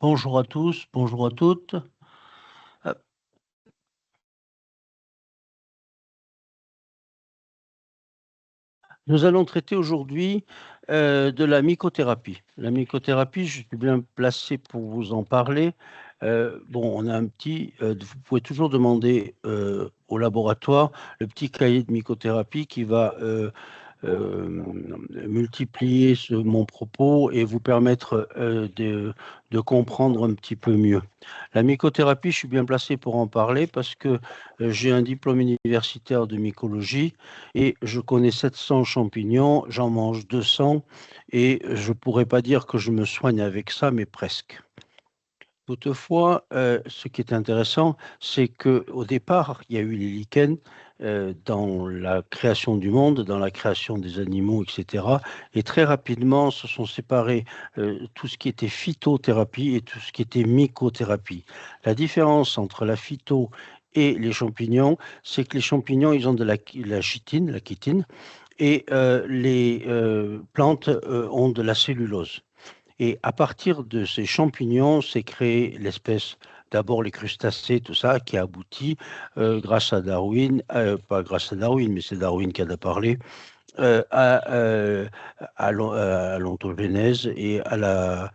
Bonjour à tous, bonjour à toutes. Euh, Nous allons traiter aujourd'hui de la mycothérapie. La mycothérapie, je suis bien placé pour vous en parler. Bon, on a vous pouvez toujours demander au laboratoire le petit cahier de mycothérapie qui va euh, multiplier mon propos et vous permettre de comprendre un petit peu mieux. La mycothérapie, je suis bien placé pour en parler parce que j'ai un diplôme universitaire de mycologie et je connais 700 champignons, j'en mange 200 et je ne pourrais pas dire que je me soigne avec ça, mais presque. Toutefois, ce qui est intéressant, c'est qu'au départ, il y a eu les lichens dans la création du monde, dans la création des animaux, etc. Et très rapidement, se sont séparés tout ce qui était phytothérapie et tout ce qui était mycothérapie. La différence entre la phyto et les champignons, c'est que les champignons, ils ont de la chitine, la chitine, et les plantes ont de la cellulose. Et à partir de ces champignons, s'est créé l'espèce, d'abord les crustacés, tout ça, qui a abouti, grâce à Darwin, pas grâce à Darwin, mais c'est Darwin qui en a parlé, à l'ontogénèse et à la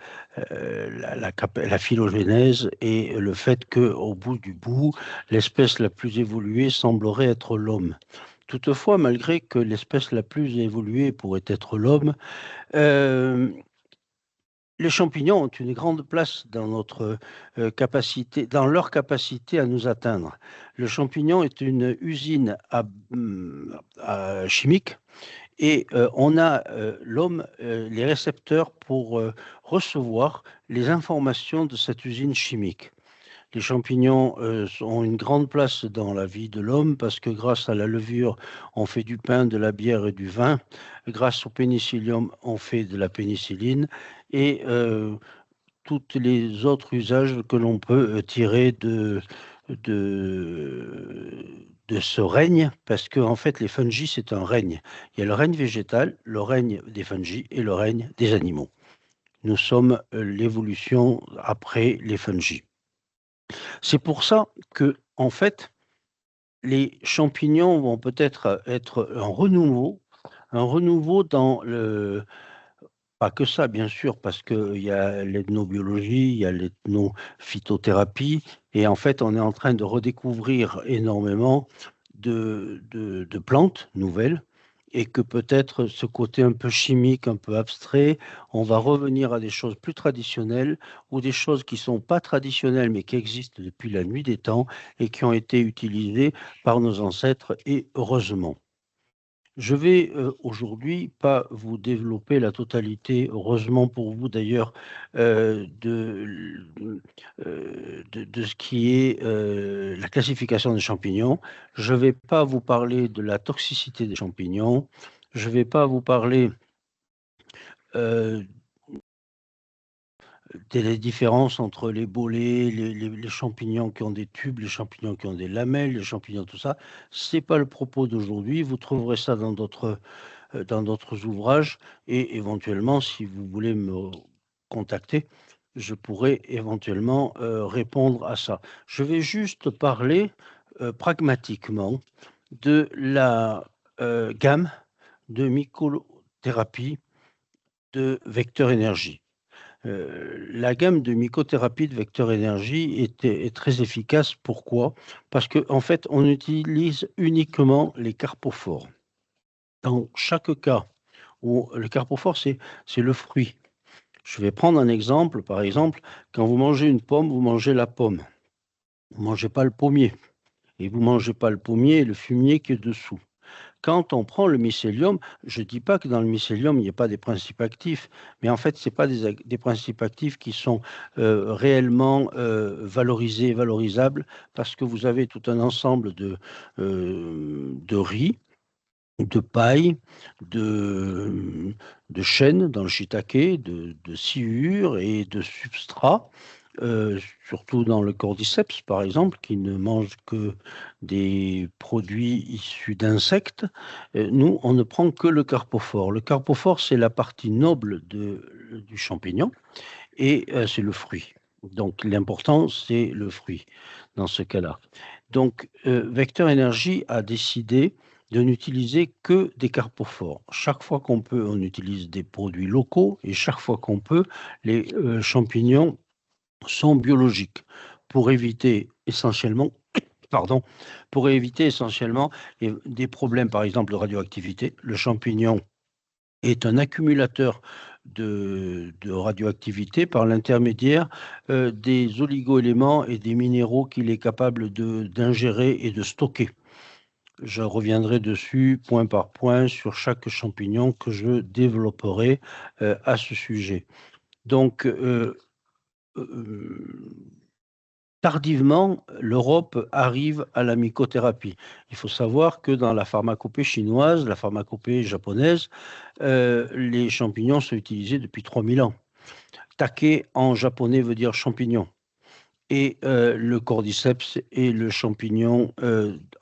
phylogénèse et le fait qu'au bout du bout, l'espèce la plus évoluée semblerait être l'homme. Toutefois, malgré que l'espèce la plus évoluée pourrait être l'homme, euh, les champignons ont une grande place dans notre capacité, dans leur capacité à nous atteindre. Le champignon est une usine chimique et on a, l'homme, les récepteurs pour recevoir les informations de cette usine chimique. Les champignons ont une grande place dans la vie de l'homme parce que grâce à la levure, on fait du pain, de la bière et du vin. Grâce au pénicillium, on fait de la pénicilline et tous les autres usages que l'on peut tirer de ce règne, parce que en fait, les fungi, c'est un règne. Il y a le règne végétal, le règne des fungi et le règne des animaux. Nous sommes l'évolution après les fungi. C'est pour ça que, en fait, les champignons vont peut-être être un renouveau dans le, pas que ça, bien sûr, parce qu'il y a l'ethnobiologie, il y a l'ethnophytothérapie, et en fait, on est en train de redécouvrir énormément de plantes nouvelles, et que peut-être ce côté un peu chimique, un peu abstrait, on va revenir à des choses plus traditionnelles, ou des choses qui ne sont pas traditionnelles, mais qui existent depuis la nuit des temps, et qui ont été utilisées par nos ancêtres, et heureusement. Je vais aujourd'hui pas vous développer la totalité, heureusement pour vous d'ailleurs, de ce qui est la classification des champignons. Je ne vais pas vous parler de la toxicité des champignons. Je ne vais pas vous parler euh, des différences entre les bolets, les champignons qui ont des tubes, les champignons qui ont des lamelles, les champignons, tout ça. Ce n'est pas le propos d'aujourd'hui. Vous trouverez ça dans d'autres ouvrages et éventuellement, si vous voulez me contacter, je pourrais éventuellement répondre à ça. Je vais juste parler pragmatiquement de la gamme de mycothérapie de vecteur énergie. La gamme de mycothérapie de vecteur énergie est très efficace. Pourquoi? Parce qu'en en fait, on utilise uniquement les carpophores. Dans chaque cas où le carpophore, c'est le fruit. Je vais prendre un exemple. Par exemple, quand vous mangez une pomme, vous mangez la pomme. Vous ne mangez pas le pommier. Et vous ne mangez pas le pommier et le fumier qui est dessous. Quand on prend le mycélium, je ne dis pas que dans le mycélium, il n'y a pas des principes actifs, mais en fait, ce n'est pas des principes actifs qui sont réellement valorisés et valorisables, parce que vous avez tout un ensemble de riz, de paille, de chêne dans le shiitake, de sciure et de substrat, surtout dans le cordyceps par exemple, qui ne mange que des produits issus d'insectes. Nous, on ne prend que le carpophore. Le carpophore, c'est la partie noble du champignon et c'est le fruit. Donc, l'important, c'est le fruit dans ce cas-là. Donc, Vecteur Énergie a décidé de n'utiliser que des carpophores. Chaque fois qu'on peut, on utilise des produits locaux et chaque fois qu'on peut, les champignons sont biologiques pour éviter essentiellement, pardon, pour éviter essentiellement des problèmes, par exemple, de radioactivité. Le champignon est un accumulateur de radioactivité par l'intermédiaire des oligoéléments et des minéraux qu'il est capable d'ingérer et de stocker. Je reviendrai dessus point par point sur chaque champignon que je développerai à ce sujet. Donc, tardivement, l'Europe arrive à la mycothérapie. Il faut savoir que dans la pharmacopée chinoise, la pharmacopée japonaise, les champignons sont utilisés depuis 3000 ans. Take en japonais veut dire champignon. Et le cordyceps est le champignon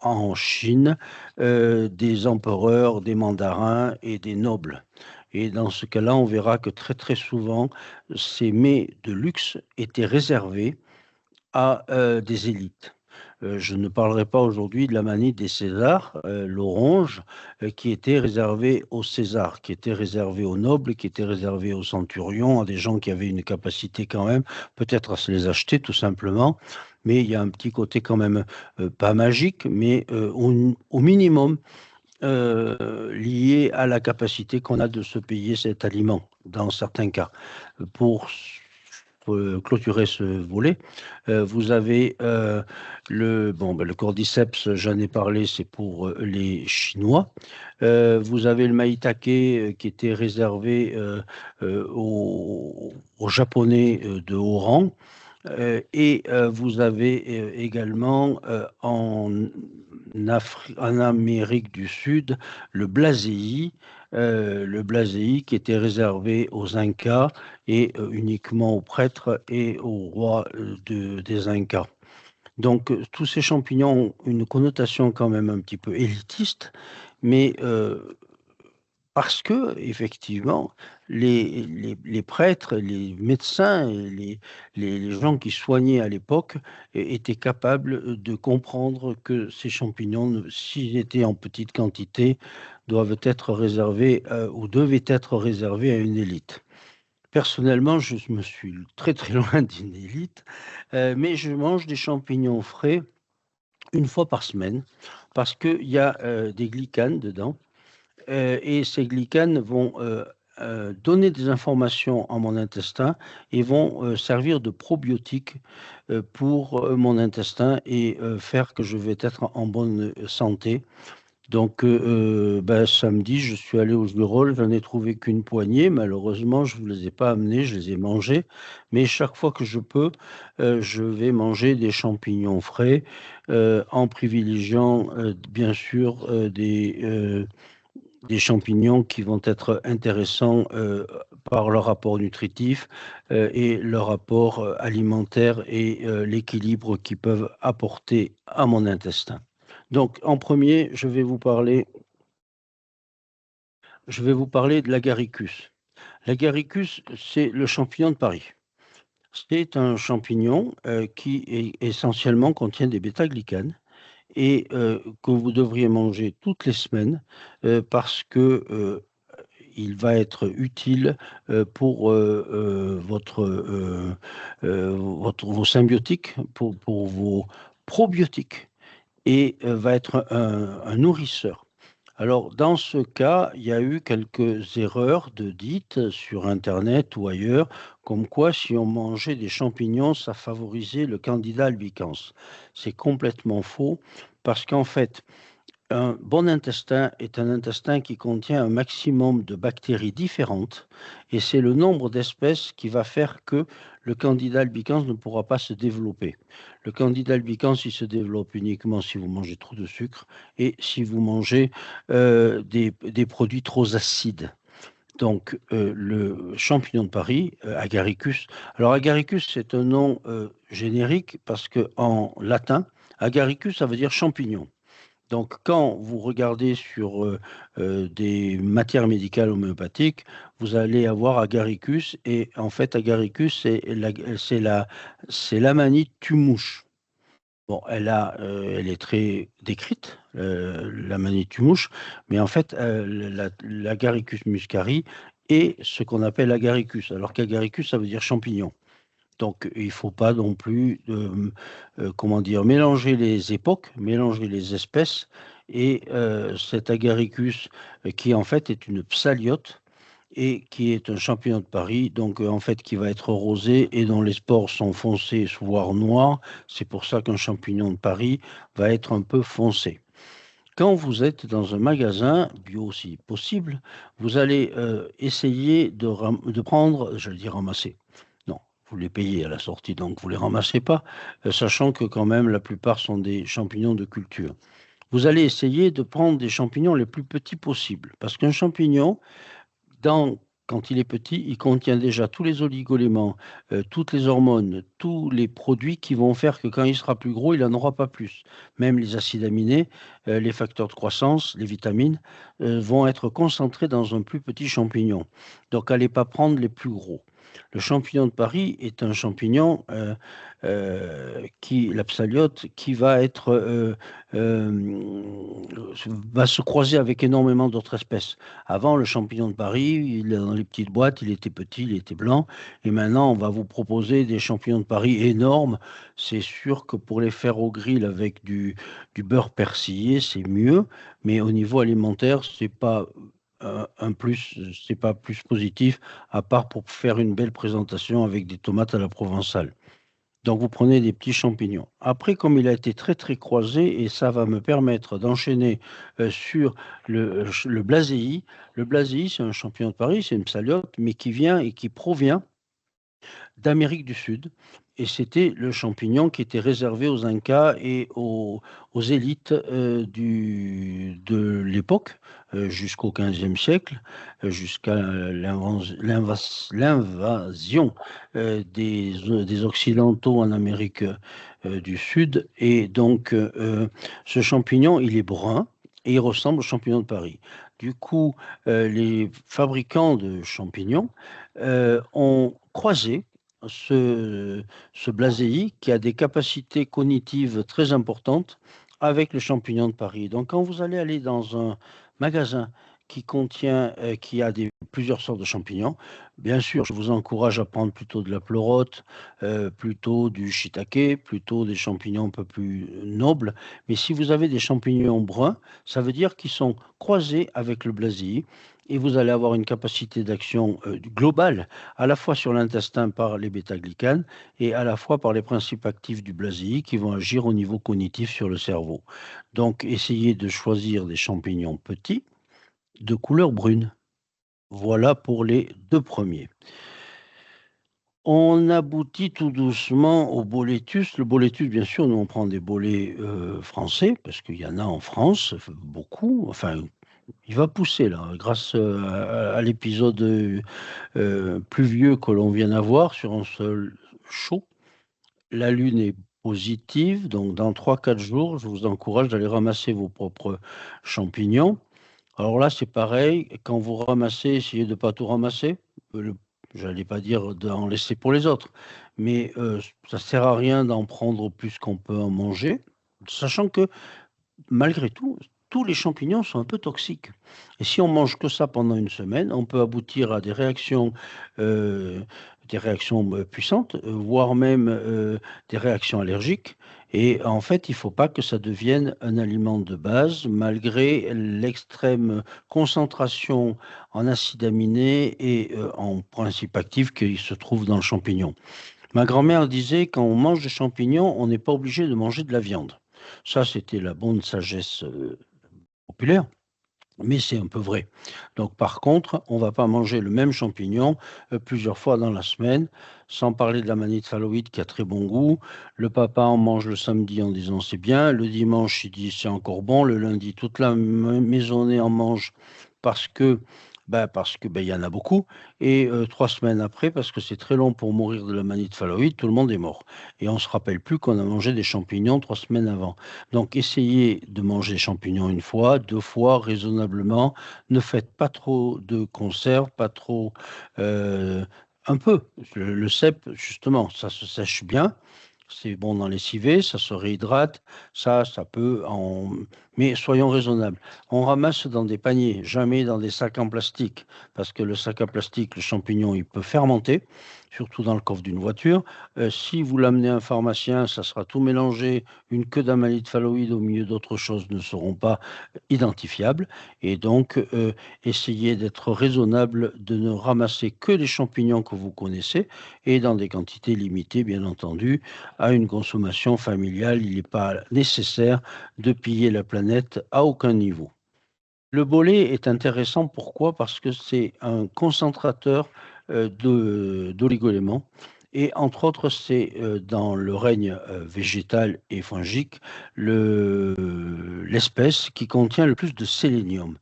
en Chine des empereurs, des mandarins et des nobles. Et dans ce cas-là, on verra que très très souvent, ces mets de luxe étaient réservés à des élites. Je ne parlerai pas aujourd'hui de la manie des Césars, l'orange, qui était réservée aux Césars, qui était réservée aux nobles, qui était réservée aux centurions, à des gens qui avaient une capacité quand même, peut-être à se les acheter tout simplement. Mais il y a un petit côté quand même pas magique, mais au minimum lié à la capacité qu'on a de se payer cet aliment, dans certains cas. Pour clôturer ce volet, vous avez le cordyceps, j'en ai parlé, c'est pour les Chinois. Vous avez le maïtake qui était réservé aux Japonais de haut rang. Et vous avez également en Amérique du Sud le blasei qui était réservé aux Incas et uniquement aux prêtres et aux rois des Incas. Donc tous ces champignons ont une connotation quand même un petit peu élitiste, mais parce que, effectivement, les prêtres, les médecins et les gens qui soignaient à l'époque étaient capables de comprendre que ces champignons, s'ils étaient en petite quantité, doivent être réservés ou devaient être réservés à une élite. Personnellement, je me suis très très loin d'une élite, mais je mange des champignons frais une fois par semaine parce qu'il y a des glycanes dedans et ces glycanes vont donner des informations à mon intestin et vont servir de probiotiques pour mon intestin et faire que je vais être en bonne santé. Donc, samedi, je suis allé au Jurol, j'en ai trouvé qu'une poignée. Malheureusement, je ne vous les ai pas amenés, je les ai mangés. Mais chaque fois que je peux, je vais manger des champignons frais en privilégiant, bien sûr, des champignons qui vont être intéressants par leur rapport nutritif et leur rapport alimentaire et l'équilibre qu'ils peuvent apporter à mon intestin. Donc, en premier, je vais vous parler de l'agaricus. L'agaricus, c'est le champignon de Paris. C'est un champignon qui essentiellement contient des bêta-glycanes et que vous devriez manger toutes les semaines parce que il va être utile pour vos symbiotiques, pour vos probiotiques et va être un nourrisseur. Alors, dans ce cas, il y a eu quelques erreurs de dites sur Internet ou ailleurs, comme quoi si on mangeait des champignons, ça favorisait le candidat albicans. C'est complètement faux, parce qu'en fait, un bon intestin est un intestin qui contient un maximum de bactéries différentes et c'est le nombre d'espèces qui va faire que le candidat albicans ne pourra pas se développer. Le candidat albicans, il se développe uniquement si vous mangez trop de sucre et si vous mangez des produits trop acides. Donc, le champignon de Paris, Agaricus. Alors, Agaricus, c'est un nom générique parce qu'en latin, Agaricus, ça veut dire champignon. Donc, quand vous regardez sur des matières médicales homéopathiques, vous allez avoir Agaricus, et en fait, Agaricus, c'est l'Amanite tumouche. Bon, elle est très décrite, l'Amanite tumouche, mais en fait, l'Agaricus muscari est ce qu'on appelle Agaricus, alors qu'Agaricus, ça veut dire champignon. Donc, il ne faut pas non plus, comment dire, mélanger les époques, mélanger les espèces. Et cet agaricus, qui en fait est une psaliote et qui est un champignon de Paris, donc en fait qui va être rosé et dont les spores sont foncés, voire noirs. C'est pour ça qu'un champignon de Paris va être un peu foncé. Quand vous êtes dans un magasin, bio si possible, vous allez essayer de prendre, je dire ramasser. Non, vous les payez à la sortie, donc vous ne les ramassez pas, sachant que quand même la plupart sont des champignons de culture. Vous allez essayer de prendre des champignons les plus petits possibles, parce qu'un champignon, dans, quand il est petit, il contient déjà tous les oligoéléments, toutes les hormones, tous les produits qui vont faire que quand il sera plus gros, il n'en aura pas plus. Même les acides aminés, les facteurs de croissance, les vitamines, vont être concentrés dans un plus petit champignon. Donc, allez pas prendre les plus gros. Le champignon de Paris est un champignon la psaliote, qui va être va se croiser avec énormément d'autres espèces. Avant, le champignon de Paris, il est dans les petites boîtes, il était petit, il était blanc. Et maintenant, on va vous proposer des champignons de Paris énormes. C'est sûr que pour les faire au grill avec du beurre persillé, c'est mieux. Mais au niveau alimentaire, c'est pas un plus, c'est pas plus positif, à part pour faire une belle présentation avec des tomates à la provençale. Donc, vous prenez des petits champignons. Après, comme il a été très, très croisé, et ça va me permettre d'enchaîner sur le blaséi. Le blaséi, c'est un champignon de Paris, c'est une psaliote, mais qui vient et qui provient d'Amérique du Sud. Et c'était le champignon qui était réservé aux Incas et aux élites de l'époque, jusqu'au XVe siècle, jusqu'à l'invasion des Occidentaux en Amérique du Sud. Et donc, ce champignon, il est brun et il ressemble au champignon de Paris. Du coup, les fabricants de champignons ont croisé ce, ce blaséi, qui a des capacités cognitives très importantes, avec le champignon de Paris. Donc, quand vous allez aller dans un magasin qui a plusieurs sortes de champignons, bien sûr, je vous encourage à prendre plutôt de la pleurote, plutôt du shiitake, plutôt des champignons un peu plus nobles. Mais si vous avez des champignons bruns, ça veut dire qu'ils sont croisés avec le blaséi, et vous allez avoir une capacité d'action globale, à la fois sur l'intestin par les bêta-glycanes et à la fois par les principes actifs du blaséi, qui vont agir au niveau cognitif sur le cerveau. Donc, essayez de choisir des champignons petits de couleur brune. Voilà pour les deux premiers. On aboutit tout doucement au boletus. Le boletus, bien sûr, nous on prend des bolets français, parce qu'il y en a en France, beaucoup. Enfin, il va pousser là, grâce à l'épisode pluvieux que l'on vient d'avoir sur un sol chaud. La lune est positive, donc dans 3 4 jours, je vous encourage d'aller ramasser vos propres champignons. Alors là, c'est pareil, quand vous ramassez, essayez de ne pas tout ramasser. Je n'allais pas dire d'en laisser pour les autres, mais ça ne sert à rien d'en prendre plus qu'on peut en manger, sachant que malgré tout, tous les champignons sont un peu toxiques. Et si on mange que ça pendant une semaine, on peut aboutir à euh, des réactions puissantes, voire même des réactions allergiques. Et en fait, il ne faut pas que ça devienne un aliment de base, malgré l'extrême concentration en acides aminés et en principes actifs qui se trouvent dans le champignon. Ma grand-mère disait, quand on mange des champignons, on n'est pas obligé de manger de la viande. Ça, c'était la bonne sagesse populaire, mais c'est un peu vrai. Donc, par contre, on ne va pas manger le même champignon plusieurs fois dans la semaine, sans parler de la manite phalloïde qui a très bon goût. Le papa en mange le samedi en disant c'est bien, le dimanche il dit c'est encore bon, le lundi toute la maisonnée en mange parce que Parce que il y en a beaucoup. Et 3 semaines après, parce que c'est très long pour mourir de la manite phalloïde, tout le monde est mort. Et on ne se rappelle plus qu'on a mangé des champignons 3 semaines avant. Donc essayez de manger des champignons une fois, 2 fois, raisonnablement. Ne faites pas trop de conserves, pas trop... euh, un peu. Le cèpe, justement, ça se sèche bien. C'est bon dans les civets, ça se réhydrate, ça peut en... Mais soyons raisonnables. On ramasse dans des paniers, jamais dans des sacs en plastique, parce que le sac en plastique, le champignon, il peut fermenter, surtout dans le coffre d'une voiture. Si vous l'amenez à un pharmacien, ça sera tout mélangé, une queue d'amanite phalloïde au milieu d'autres choses ne seront pas identifiables. Et donc, essayez d'être raisonnable, de ne ramasser que les champignons que vous connaissez, et dans des quantités limitées, bien entendu, à une consommation familiale. Il n'est pas nécessaire de piller la planète à aucun niveau. Le bolet est intéressant, pourquoi? Parce que c'est un concentrateur d'oligoéléments. Et entre autres, c'est dans le règne végétal et fongique l'espèce qui contient le plus de sélénium.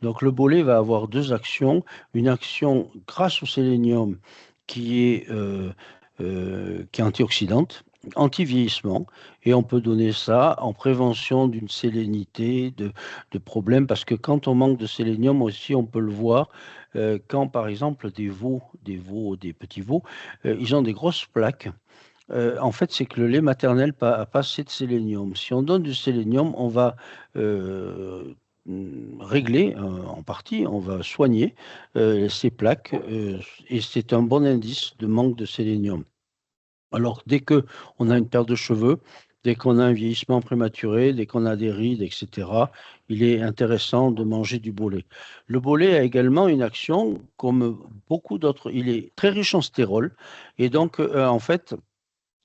Donc le bolet va avoir deux actions. Une action grâce au sélénium qui est antioxydante, anti-vieillissement, et on peut donner ça en prévention d'une sélénité, de problèmes, parce que quand on manque de sélénium aussi, on peut le voir, quand par exemple des petits veaux, ils ont des grosses plaques. En fait, c'est que le lait maternel n'a pas assez de sélénium. Si on donne du sélénium, on va régler en partie, on va soigner ces plaques, et c'est un bon indice de manque de sélénium. Alors, dès que on a une perte de cheveux, dès qu'on a un vieillissement prématuré, dès qu'on a des rides, etc., il est intéressant de manger du bolet. Le bolet a également une action, comme beaucoup d'autres, il est très riche en stérol, et donc, en fait,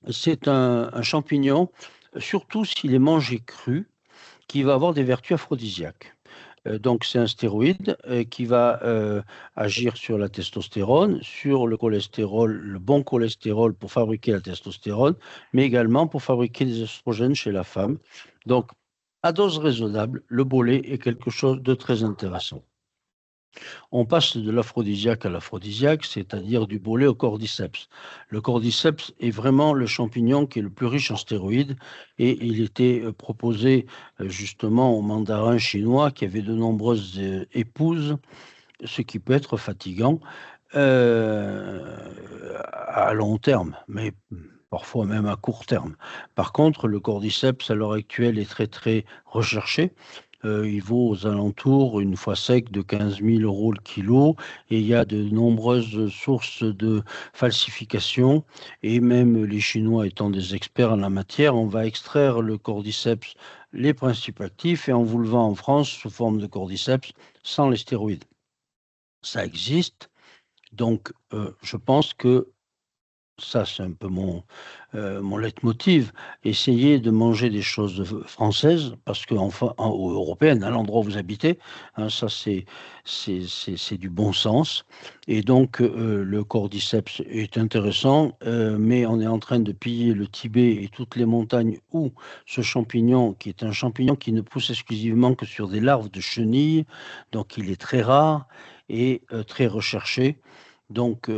c'est un champignon, surtout s'il est mangé cru, qui va avoir des vertus aphrodisiaques. Donc, c'est un stéroïde qui va agir sur la testostérone, sur le cholestérol, le bon cholestérol pour fabriquer la testostérone, mais également pour fabriquer des oestrogènes chez la femme. Donc, à dose raisonnable, le bolet est quelque chose de très intéressant. On passe de l'aphrodisiaque à l'aphrodisiaque, c'est-à-dire du bolet au cordyceps. Le cordyceps est vraiment le champignon qui est le plus riche en stéroïdes, et il était proposé justement aux mandarins chinois qui avaient de nombreuses épouses, ce qui peut être fatigant à long terme, mais parfois même à court terme. Par contre, le cordyceps à l'heure actuelle est très très recherché. Il vaut aux alentours, une fois sec, de 15 000 euros le kilo, et il y a de nombreuses sources de falsification, et même les Chinois étant des experts en la matière, on va extraire le cordyceps, les principes actifs, et on vous le vend en France sous forme de cordyceps sans les stéroïdes. Ça existe, donc je pense que ça, c'est un peu mon leitmotiv. Essayez de manger des choses françaises, parce que, enfin, ou européennes, à l'endroit où vous habitez, hein, ça, c'est du bon sens. Et donc, le cordyceps est intéressant, mais on est en train de piller le Tibet et toutes les montagnes où ce champignon, qui est un champignon qui ne pousse exclusivement que sur des larves de chenilles, donc il est très rare et très recherché. Donc,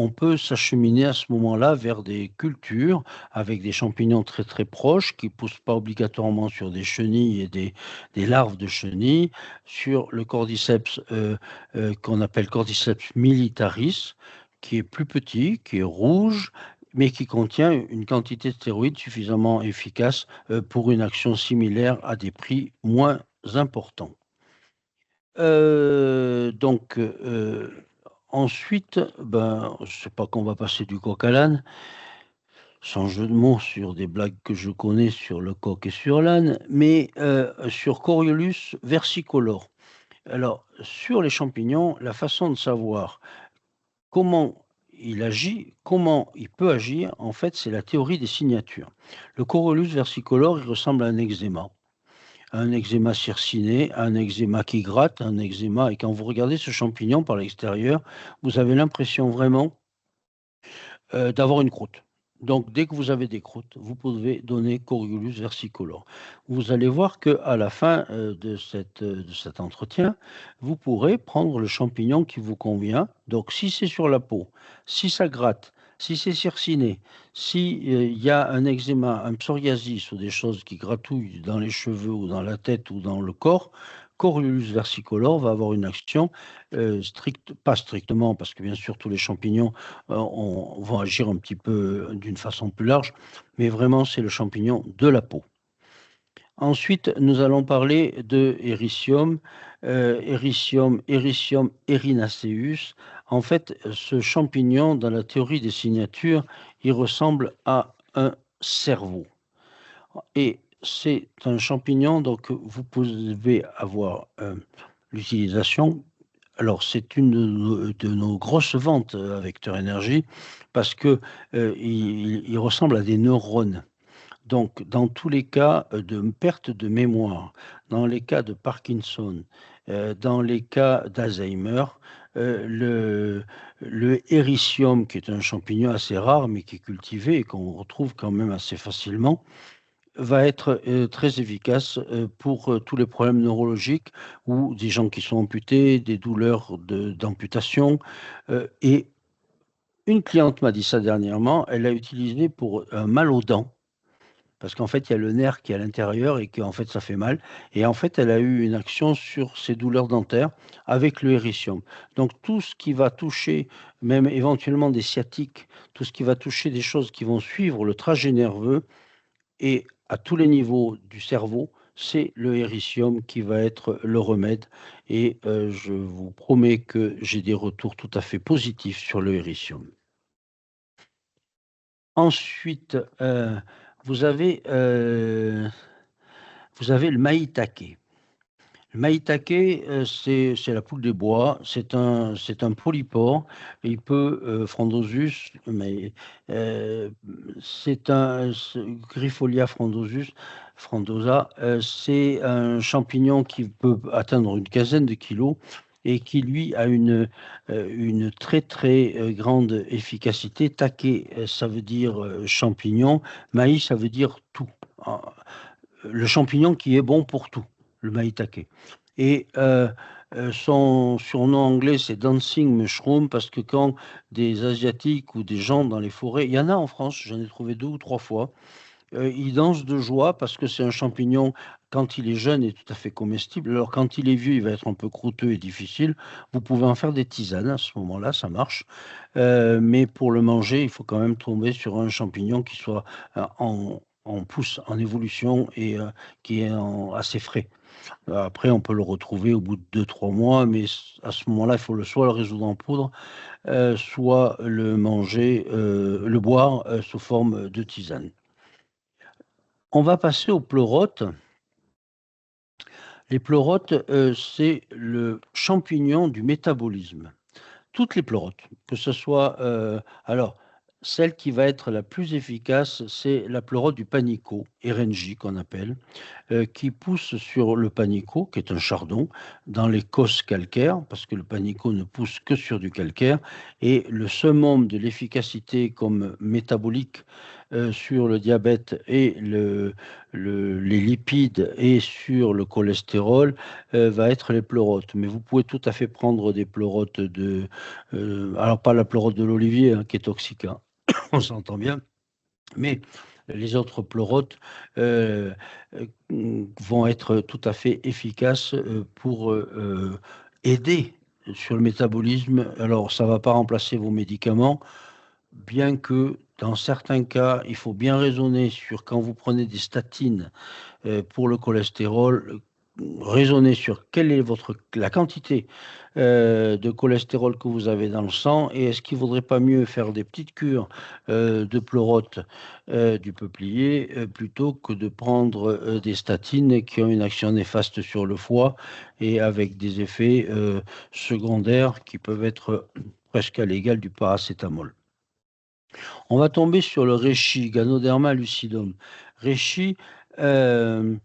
on peut s'acheminer à ce moment-là vers des cultures avec des champignons très très proches qui ne poussent pas obligatoirement sur des chenilles et des larves de chenilles, sur le cordyceps qu'on appelle cordyceps militaris, qui est plus petit, qui est rouge, mais qui contient une quantité de stéroïdes suffisamment efficace pour une action similaire à des prix moins importants. Donc, ensuite, je ne sais pas qu'on va passer du coq à l'âne, sans jeu de mots sur des blagues que je connais sur le coq et sur l'âne, mais sur Coriolus versicolor. Alors, sur les champignons, la façon de savoir comment il agit, comment il peut agir, en fait, c'est la théorie des signatures. Le Coriolus versicolor, il ressemble à un eczéma circiné, un eczéma qui gratte, un eczéma. Et quand vous regardez ce champignon par l'extérieur, vous avez l'impression vraiment d'avoir une croûte. Donc, dès que vous avez des croûtes, vous pouvez donner Coriolus versicolor. Vous allez voir qu'à la fin de cet entretien, vous pourrez prendre le champignon qui vous convient. Donc, si c'est sur la peau, si ça gratte, si c'est circiné, si il y a un eczéma, un psoriasis ou des choses qui gratouillent dans les cheveux ou dans la tête ou dans le corps, Coriolus versicolor va avoir une action stricte, pas strictement, parce que bien sûr tous les champignons vont agir un petit peu d'une façon plus large, mais vraiment c'est le champignon de la peau. Ensuite, nous allons parler de Ericium, Ericium erinaceus. En fait, ce champignon, dans la théorie des signatures, il ressemble à un cerveau. Et c'est un champignon, donc vous pouvez avoir l'utilisation. Alors, c'est une de nos grosses ventes avec Vecteur Énergie parce que il ressemble à des neurones. Donc, dans tous les cas de perte de mémoire, dans les cas de Parkinson, dans les cas d'Alzheimer, le Hericium, qui est un champignon assez rare mais qui est cultivé et qu'on retrouve quand même assez facilement, va être très efficace pour tous les problèmes neurologiques ou des gens qui sont amputés, des douleurs d'amputation. Et une cliente m'a dit ça dernièrement, elle l'a utilisé pour un mal aux dents. Parce qu'en fait, il y a le nerf qui est à l'intérieur et qu'en fait, ça fait mal. Et en fait, elle a eu une action sur ses douleurs dentaires avec le héricium. Donc, tout ce qui va toucher, même éventuellement des sciatiques, tout ce qui va toucher des choses qui vont suivre le trajet nerveux, et à tous les niveaux du cerveau, c'est le héricium qui va être le remède. Et je vous promets que j'ai des retours tout à fait positifs sur le héricium. Ensuite, vous avez, euh, vous avez le maïtake. Le maïtake, c'est la poule des bois, c'est un polypore. Il peut, Frondosus, mais c'est Griffolia frondosus, frondosa, c'est un champignon qui peut atteindre une quinzaine de kilos et qui, lui, a une très, très grande efficacité. Taquet, ça veut dire champignon. Maïs, ça veut dire tout. Ah, le champignon qui est bon pour tout, le maïtake. Et son surnom anglais, c'est Dancing Mushroom, parce que quand des Asiatiques ou des gens dans les forêts, il y en a en France, j'en ai trouvé 2 ou 3 fois, ils dansent de joie parce que c'est un champignon, quand il est jeune, est tout à fait comestible. Alors quand il est vieux, il va être un peu croûteux et difficile. Vous pouvez en faire des tisanes à ce moment-là, ça marche. Mais pour le manger, il faut quand même tomber sur un champignon qui soit en pousse, en évolution et qui est assez frais. Après, on peut le retrouver au bout de 2, 3 mois, mais à ce moment-là, il faut soit le résoudre en poudre, soit le manger, le boire sous forme de tisane. On va passer aux pleurotes. Les pleurotes, c'est le champignon du métabolisme. Toutes les pleurotes, que ce soit, alors, celle qui va être la plus efficace, c'est la pleurote du panico, RNJ qu'on appelle, qui pousse sur le panico, qui est un chardon, dans les cosses calcaires, parce que le panico ne pousse que sur du calcaire, et le summum de l'efficacité comme métabolique sur le diabète et les lipides et sur le cholestérol va être les pleurotes. Mais vous pouvez tout à fait prendre des pleurotes alors pas la pleurote de l'olivier hein, qui est toxique, hein, on s'entend bien, mais les autres pleurotes vont être tout à fait efficaces pour aider sur le métabolisme. Alors, ça ne va pas remplacer vos médicaments, bien que dans certains cas, il faut bien raisonner sur quand vous prenez des statines pour le cholestérol, raisonnez sur quelle est la quantité de cholestérol que vous avez dans le sang et est-ce qu'il ne vaudrait pas mieux faire des petites cures de pleurote du peuplier plutôt que de prendre des statines qui ont une action néfaste sur le foie et avec des effets secondaires qui peuvent être presque à l'égal du paracétamol. On va tomber sur le reishi, Ganoderma lucidum. Reishi, euh,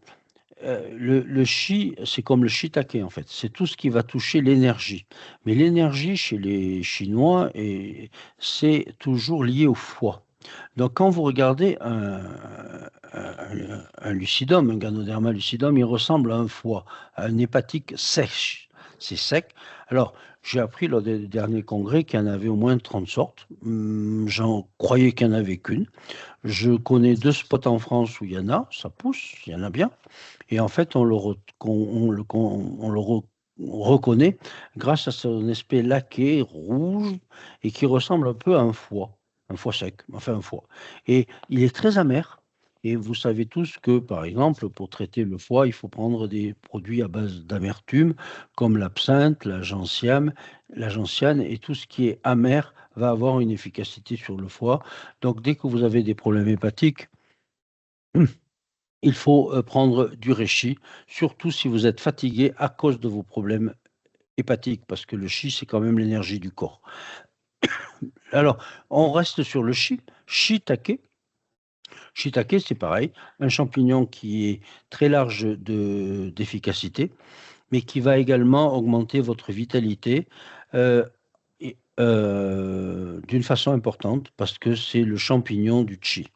le shi, c'est comme le shiitake en fait. C'est tout ce qui va toucher l'énergie. Mais l'énergie chez les Chinois, c'est toujours lié au foie. Donc, quand vous regardez un lucidum, un Ganoderma lucidum, il ressemble à un foie, à une hépatique sèche. C'est sec. Alors, j'ai appris lors des derniers congrès qu'il y en avait au moins 30 sortes. J'en croyais qu'il n'y en avait qu'une. Je connais 2 spots en France où il y en a, ça pousse, il y en a bien. Et en fait, on le reconnaît grâce à son aspect laqué, rouge, et qui ressemble un peu à un foie sec, enfin un foie. Et il est très amer. Et vous savez tous que, par exemple, pour traiter le foie, il faut prendre des produits à base d'amertume, comme l'absinthe, la gentiane, et tout ce qui est amer va avoir une efficacité sur le foie. Donc, dès que vous avez des problèmes hépatiques, il faut prendre du reishi, surtout si vous êtes fatigué à cause de vos problèmes hépatiques, parce que le chi, c'est quand même l'énergie du corps. Alors, on reste sur le chi, shiitake. Shiitake, c'est pareil, un champignon qui est très large d'efficacité, mais qui va également augmenter votre vitalité euh, d'une façon importante, parce que c'est le champignon du chi.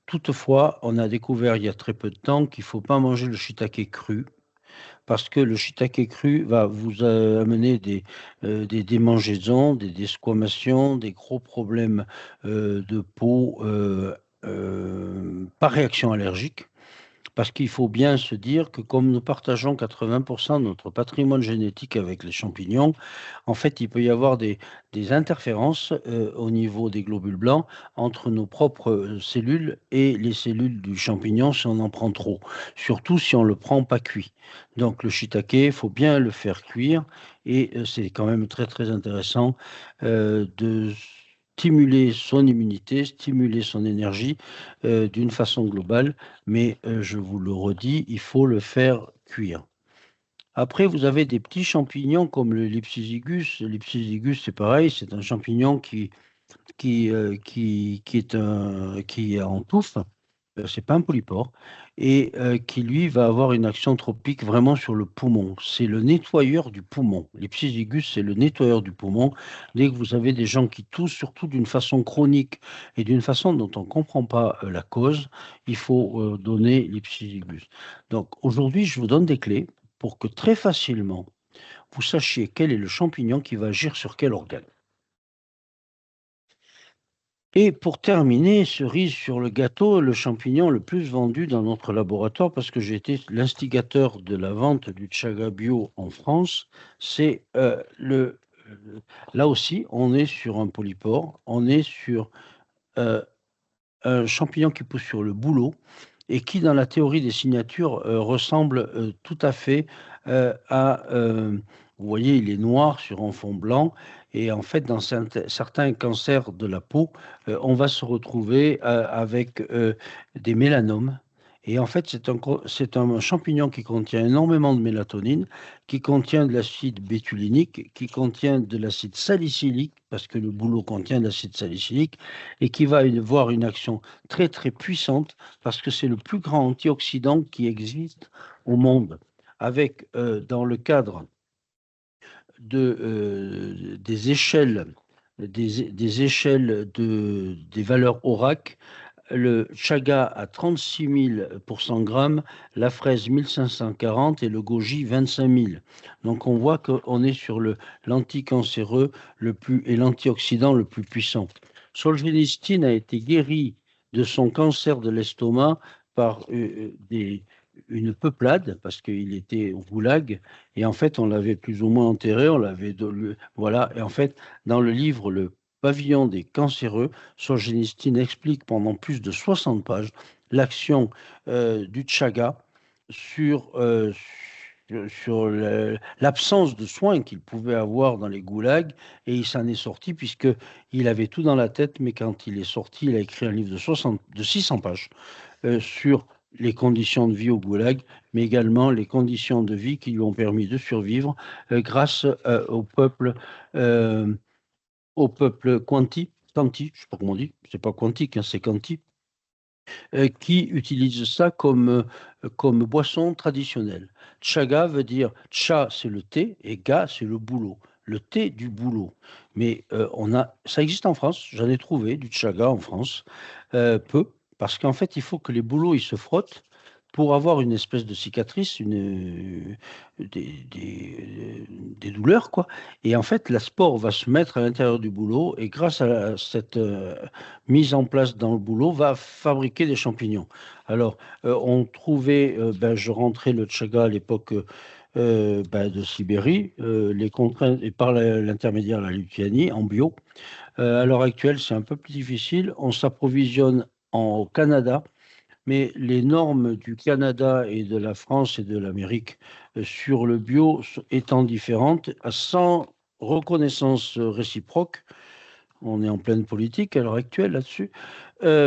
Toutefois, on a découvert il y a très peu de temps qu'il ne faut pas manger le shiitake cru, parce que le shiitake cru va vous amener des démangeaisons, des desquamations, des gros problèmes de peau par réaction allergique. Parce qu'il faut bien se dire que comme nous partageons 80% de notre patrimoine génétique avec les champignons, en fait, il peut y avoir des interférences au niveau des globules blancs entre nos propres cellules et les cellules du champignon si on en prend trop, surtout si on ne le prend pas cuit. Donc le shiitake, il faut bien le faire cuire et c'est quand même très très intéressant de stimuler son immunité, stimuler son énergie d'une façon globale, mais je vous le redis, il faut le faire cuire. Après, vous avez des petits champignons comme le Lipsisygus. Le Lipsisygus, c'est pareil, c'est un champignon qui est en touffe, c'est pas un polypore, et qui lui va avoir une action tropique vraiment sur le poumon. C'est le nettoyeur du poumon. L'ipsizygus, c'est le nettoyeur du poumon. Dès que vous avez des gens qui toussent, surtout d'une façon chronique et d'une façon dont on ne comprend pas la cause, il faut donner l'ipsizygus. Donc aujourd'hui, je vous donne des clés pour que très facilement, vous sachiez quel est le champignon qui va agir sur quel organe. Et pour terminer, cerise sur le gâteau, le champignon le plus vendu dans notre laboratoire, parce que j'ai été l'instigateur de la vente du chaga bio en France, c'est là aussi, on est sur un polypore, on est sur euh, un champignon qui pousse sur le bouleau et qui, dans la théorie des signatures, ressemble tout à fait à... vous voyez, il est noir sur un fond blanc. Et en fait, dans certains cancers de la peau, on va se retrouver avec des mélanomes. Et en fait, c'est un champignon qui contient énormément de mélatonine, qui contient de l'acide bétulinique, qui contient de l'acide salicylique, parce que le bouleau contient de l'acide salicylique, et qui va avoir une action très, très puissante parce que c'est le plus grand antioxydant qui existe au monde, avec, dans le cadre des échelles, des échelles des valeurs ORAC, le chaga à 36 000 pour 100 grammes, la fraise 1540 et le goji 25 000. Donc on voit qu'on est sur l'anticancéreux et l'antioxydant le plus puissant. Solzhenitsyn a été guéri de son cancer de l'estomac par une peuplade, parce qu'il était au goulag, et en fait, on l'avait plus ou moins enterré, voilà, et en fait, dans le livre Le Pavillon des cancéreux, Solzhenitsyn explique pendant plus de 60 pages l'action du Chaga sur, l'absence de soins qu'il pouvait avoir dans les goulags, et il s'en est sorti puisqu'il avait tout dans la tête, mais quand il est sorti, il a écrit un livre de 600 pages sur les conditions de vie au goulag, mais également les conditions de vie qui lui ont permis de survivre grâce euh, au peuple Khanty, je ne sais pas comment on dit, c'est pas quantique, hein, c'est Khanty, qui utilise ça comme boisson traditionnelle. Chaga veut dire cha, c'est le thé, et ga, c'est le bouleau. le thé du bouleau. Mais ça existe en France, j'en ai trouvé du chaga en France, peu, parce qu'en fait, il faut que les bouleaux ils se frottent pour avoir une espèce de cicatrice, des douleurs, quoi. Et en fait, la spore va se mettre à l'intérieur du bouleau et grâce à cette mise en place dans le bouleau, va fabriquer des champignons. Alors, on trouvait, je rentrais le chaga à l'époque de Sibérie, les contraintes, et par l'intermédiaire de la Lituanie, en bio. À l'heure actuelle, c'est un peu plus difficile. On s'approvisionne au Canada, mais les normes du Canada et de la France et de l'Amérique sur le bio étant différentes, sans reconnaissance réciproque, on est en pleine politique à l'heure actuelle là-dessus,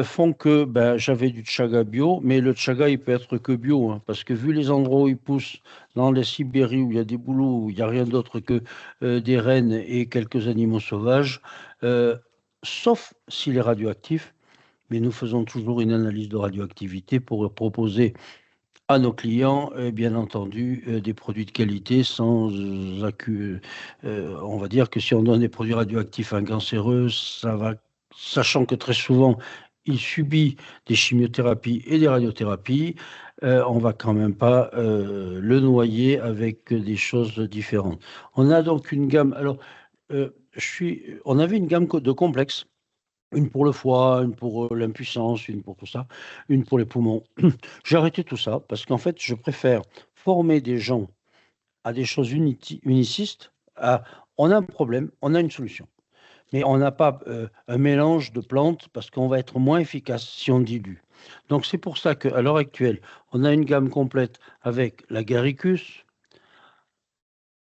font que j'avais du chaga bio, mais le chaga, il peut être que bio, hein, parce que vu les endroits où il pousse, dans les Sibéries, où il y a des bouleaux, où il n'y a rien d'autre que des rennes et quelques animaux sauvages, euh, sauf s'il est radioactif, mais nous faisons toujours une analyse de radioactivité pour proposer à nos clients, bien entendu, des produits de qualité sans on va dire que si on donne des produits radioactifs à un cancéreux, ça va, sachant que très souvent, il subit des chimiothérapies et des radiothérapies, on va quand même pas le noyer avec des choses différentes. On a donc une gamme. Alors, on avait une gamme de complexes. Une pour le foie, une pour l'impuissance, une pour tout ça, une pour les poumons. J'ai arrêté tout ça parce qu'en fait, je préfère former des gens à des choses unicistes. On a un problème, on a une solution. Mais on n'a pas un mélange de plantes parce qu'on va être moins efficace si on dilue. Donc c'est pour ça qu'à l'heure actuelle, on a une gamme complète avec l'agaricus,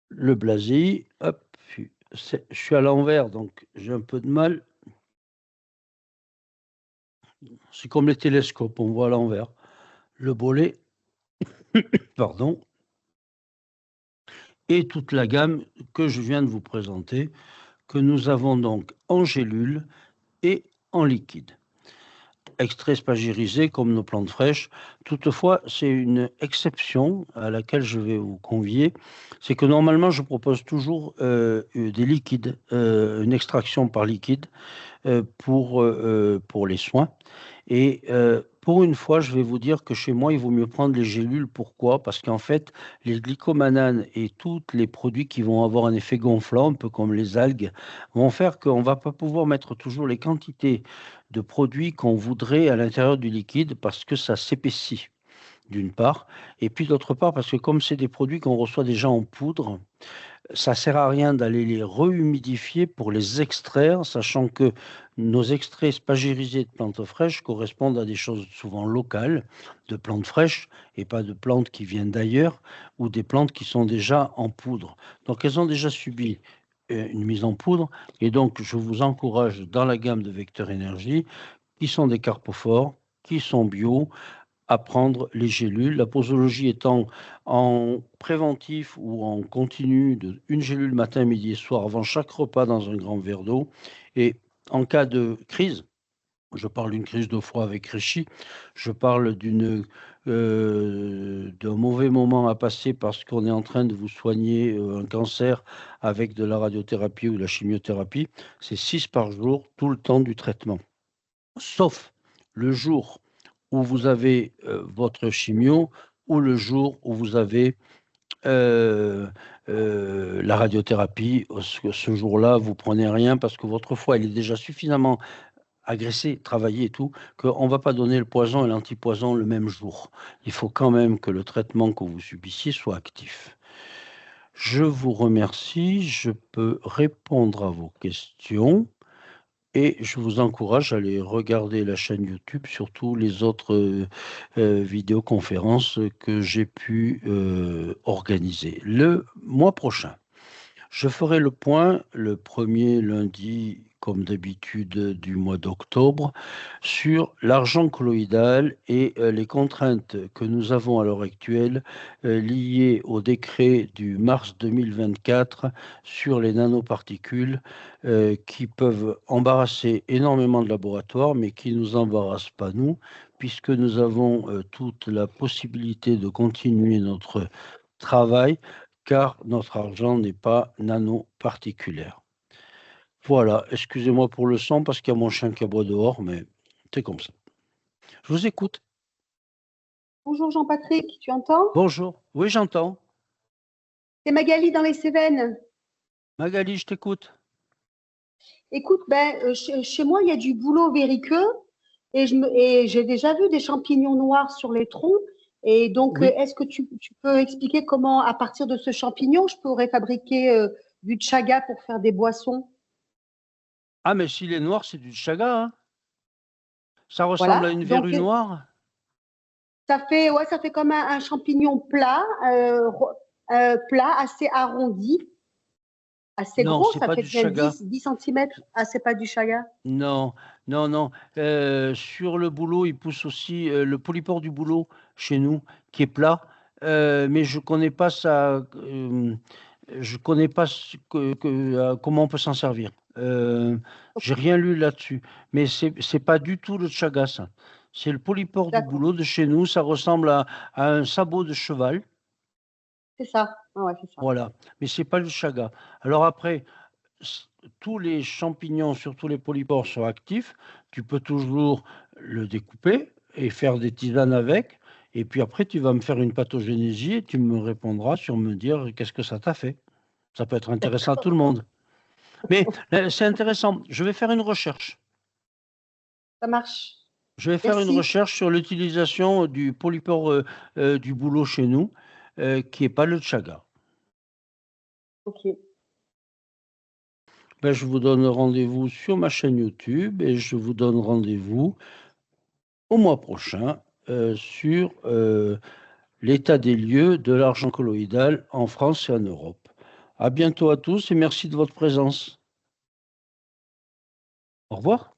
le blasé. Hop, je suis à l'envers, donc j'ai un peu de mal. C'est comme les télescopes, on voit à l'envers. Le bolet, pardon, et toute la gamme que je viens de vous présenter, que nous avons donc en gélule et en liquide. Extrait spagyrisé comme nos plantes fraîches. Toutefois, c'est une exception à laquelle je vais vous convier. C'est que normalement, je propose toujours des liquides, une extraction par liquide pour les soins. Et pour une fois, je vais vous dire que chez moi, il vaut mieux prendre les gélules. Pourquoi? Parce qu'en fait, les glycomananes et tous les produits qui vont avoir un effet gonflant, un peu comme les algues, vont faire qu'on ne va pas pouvoir mettre toujours les quantités de produits qu'on voudrait à l'intérieur du liquide parce que ça s'épaissit, d'une part. Et puis d'autre part, parce que comme c'est des produits qu'on reçoit déjà en poudre, ça sert à rien d'aller les rehumidifier pour les extraire, sachant que nos extraits spagyrisés de plantes fraîches correspondent à des choses souvent locales, de plantes fraîches, et pas de plantes qui viennent d'ailleurs, ou des plantes qui sont déjà en poudre. Donc elles ont déjà subi une mise en poudre, et donc je vous encourage dans la gamme de Vecteur Énergie, qui sont des carpophores, qui sont bio, à prendre les gélules. La posologie étant en préventif ou en continu de une gélule matin, midi et soir avant chaque repas dans un grand verre d'eau. Et en cas de crise, je parle d'une crise de froid avec Réchi, je parle d'un mauvais moment à passer parce qu'on est en train de vous soigner un cancer avec de la radiothérapie ou de la chimiothérapie, c'est 6 par jour tout le temps du traitement. Sauf le jour où vous avez votre chimio ou le jour où vous avez la radiothérapie. Ce jour-là, vous prenez rien parce que votre foie il est déjà suffisamment agressé, travaillé et tout, qu'on ne va pas donner le poison et l'antipoison le même jour. Il faut quand même que le traitement que vous subissiez soit actif. Je vous remercie. Je peux répondre à vos questions. Et je vous encourage à aller regarder la chaîne YouTube, surtout les autres vidéoconférences que j'ai pu organiser. Le mois prochain, je ferai le point le premier lundi, comme d'habitude, du mois d'octobre, sur l'argent colloïdal et les contraintes que nous avons à l'heure actuelle liées au décret du mars 2024 sur les nanoparticules qui peuvent embarrasser énormément de laboratoires, mais qui ne nous embarrassent pas nous, puisque nous avons toute la possibilité de continuer notre travail car notre argent n'est pas nanoparticulaire. Voilà, excusez-moi pour le son parce qu'il y a mon chien qui aboie dehors, mais c'est comme ça. Je vous écoute. Bonjour Jean-Patrick, tu entends? Bonjour. Oui, j'entends. C'est Magali dans les Cévennes. Magali, je t'écoute. Écoute, chez moi, il y a du bouleau verruqueux et j'ai déjà vu des champignons noirs sur les troncs. Et donc, Oui. est-ce que tu peux expliquer comment, à partir de ce champignon, je pourrais fabriquer du chaga pour faire des boissons? Ah, mais s'il est noir, c'est du chaga, hein. Ça ressemble Voilà. à une Donc, verrue noire? ça fait comme un champignon plat, plat, assez arrondi, assez Non, gros. c'est Ça pas fait du peut-être chaga. 10 centimètres. Ah, c'est pas du chaga. Non, non, non. Sur le bouleau, il pousse aussi le polypore du bouleau chez nous, qui est plat. Mais je connais pas ça. Je connais pas comment on peut s'en servir. J'ai rien lu là-dessus. Mais c'est pas du tout le chaga, ça. C'est le polypore du D'accord. bouleau de chez nous. Ça ressemble à un sabot de cheval. C'est ça. Ah ouais, c'est ça. Voilà. Mais c'est pas le chaga. Alors après, s- tous les champignons, surtout les polypores, sont actifs. Tu peux toujours le découper et faire des tisanes avec. Et puis après, tu vas me faire une pathogénésie et tu me répondras sur me dire qu'est-ce que ça t'a fait. Ça peut être intéressant à tout le monde. Mais c'est intéressant. Je vais faire une recherche. Ça marche. Je vais faire une Merci. recherche sur l'utilisation du polypore du bouleau chez nous, qui n'est pas le chaga. Ok. Ben, je vous donne rendez-vous sur ma chaîne YouTube et je vous donne rendez-vous au mois prochain sur l'état des lieux de l'argent colloïdal en France et en Europe. À bientôt à tous et merci de votre présence. Au revoir.